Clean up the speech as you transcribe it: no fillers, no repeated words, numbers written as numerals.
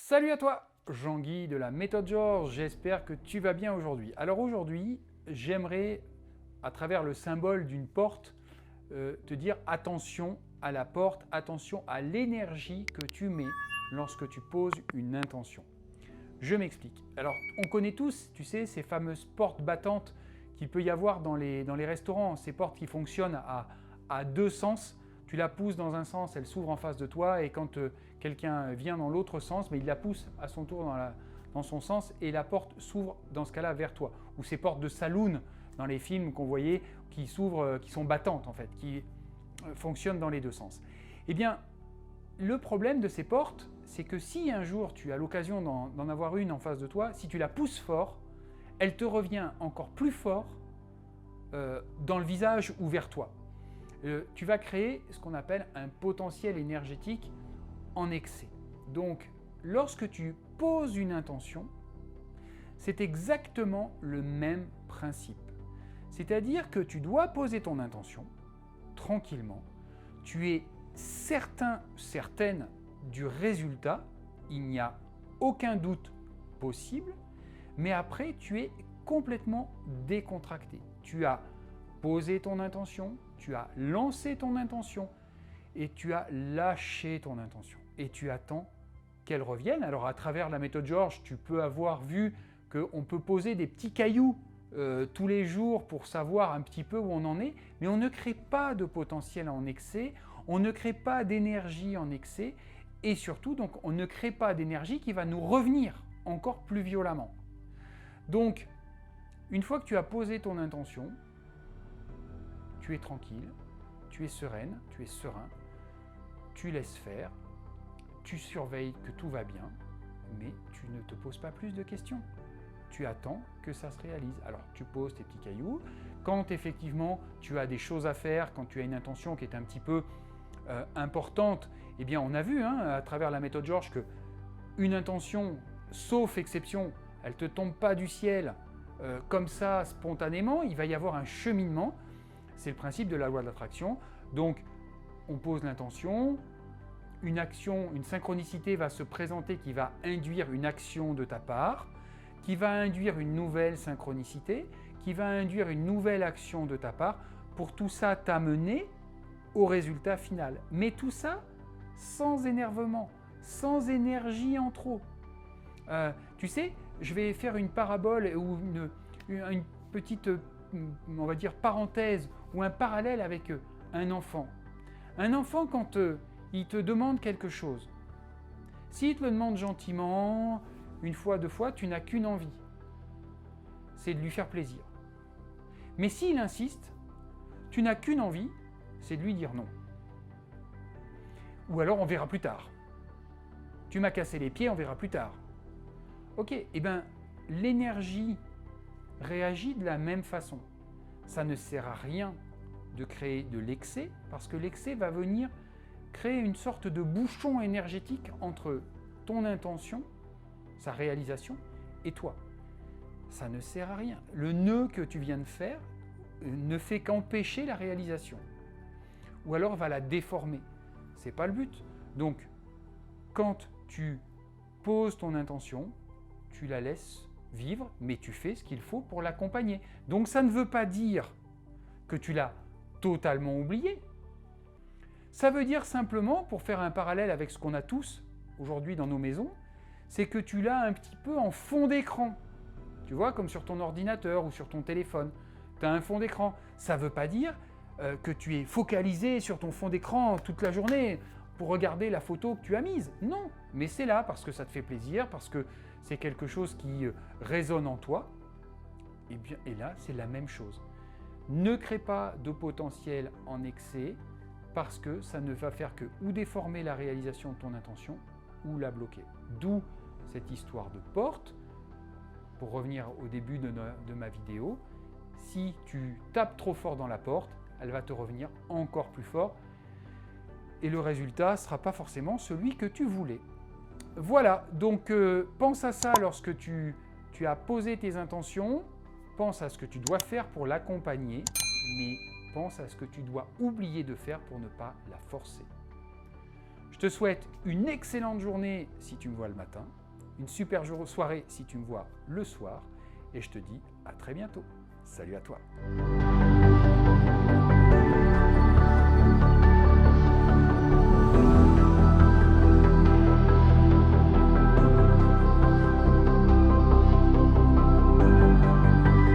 Salut à toi, Jean-Guy de la méthode Georges, j'espère que tu vas bien aujourd'hui. Alors aujourd'hui, j'aimerais, à travers le symbole d'une porte, te dire attention à la porte, attention à l'énergie que tu mets lorsque tu poses une intention. Je m'explique. Alors, on connaît tous, tu sais, ces fameuses portes battantes qu'il peut y avoir dans les restaurants, ces portes qui fonctionnent à deux sens. Tu la pousses dans un sens, elle s'ouvre en face de toi, et quand quelqu'un vient dans l'autre sens, mais il la pousse à son tour dans son sens, et la porte s'ouvre dans ce cas-là vers toi. Ou ces portes de saloon dans les films qu'on voyait, qui s'ouvrent, qui sont battantes en fait, qui fonctionnent dans les deux sens. Eh bien, le problème de ces portes, c'est que si un jour tu as l'occasion d'en avoir une en face de toi, si tu la pousses fort, elle te revient encore plus fort dans le visage ou vers toi. Tu vas créer ce qu'on appelle un potentiel énergétique en excès. Donc, lorsque tu poses une intention, c'est exactement le même principe. C'est-à-dire que tu dois poser ton intention tranquillement, tu es certain, certaine du résultat, il n'y a aucun doute possible, mais après tu es complètement décontracté. Tu as posé ton intention, tu as lancé ton intention et tu as lâché ton intention. Et tu attends qu'elle revienne. Alors à travers la méthode Georges, tu peux avoir vu qu'on peut poser des petits cailloux tous les jours pour savoir un petit peu où on en est, mais on ne crée pas de potentiel en excès, on ne crée pas d'énergie en excès, et surtout, donc, on ne crée pas d'énergie qui va nous revenir encore plus violemment. Donc, une fois que tu as posé ton intention, tu es tranquille, tu es sereine, tu es serein, tu laisses faire, tu surveilles que tout va bien, mais tu ne te poses pas plus de questions. Tu attends que ça se réalise. Alors tu poses tes petits cailloux. Quand effectivement tu as des choses à faire, quand tu as une intention qui est un petit peu importante, eh bien on a vu à travers la méthode Georges que une intention, sauf exception, elle ne te tombe pas du ciel comme ça spontanément, il va y avoir un cheminement. C'est le principe de la loi de l'attraction. Donc on pose l'intention, une action, une synchronicité va se présenter qui va induire une action de ta part, qui va induire une nouvelle synchronicité, qui va induire une nouvelle action de ta part, pour tout ça t'amener au résultat final. Mais tout ça sans énervement, sans énergie en trop. Tu sais, je vais faire une parabole ou une petite, on va dire, parenthèse ou un parallèle avec un enfant. Un enfant, quand il te demande quelque chose, s'il te le demande gentiment, une fois, deux fois, tu n'as qu'une envie, c'est de lui faire plaisir. Mais s'il insiste, tu n'as qu'une envie, c'est de lui dire non. Ou alors on verra plus tard. Tu m'as cassé les pieds, on verra plus tard. Ok, eh bien l'énergie réagit de la même façon. Ça ne sert à rien de créer de l'excès, parce que l'excès va venir créer une sorte de bouchon énergétique entre ton intention, sa réalisation, et toi. Ça ne sert à rien. Le nœud que tu viens de faire ne fait qu'empêcher la réalisation. Ou alors va la déformer. C'est pas le but. Donc, quand tu poses ton intention, tu la laisses vivre, mais tu fais ce qu'il faut pour l'accompagner. Donc ça ne veut pas dire que tu l'as totalement oublié. Ça veut dire simplement, pour faire un parallèle avec ce qu'on a tous aujourd'hui dans nos maisons, c'est que tu l'as un petit peu en fond d'écran. Tu vois, comme sur ton ordinateur ou sur ton téléphone. Tu as un fond d'écran. Ça ne veut pas dire que tu es focalisé sur ton fond d'écran toute la journée pour regarder la photo que tu as mise. Non, mais c'est là parce que ça te fait plaisir, parce que c'est quelque chose qui résonne en toi. Et là, c'est la même chose. Ne crée pas de potentiel en excès, parce que ça ne va faire que ou déformer la réalisation de ton intention ou la bloquer. D'où cette histoire de porte. Pour revenir au début de ma vidéo, si tu tapes trop fort dans la porte, elle va te revenir encore plus fort et le résultat ne sera pas forcément celui que tu voulais. Voilà, donc pense à ça lorsque tu as posé tes intentions, pense à ce que tu dois faire pour l'accompagner, mais pense à ce que tu dois oublier de faire pour ne pas la forcer. Je te souhaite une excellente journée si tu me vois le matin, une super soirée si tu me vois le soir, et je te dis à très bientôt. Salut à toi.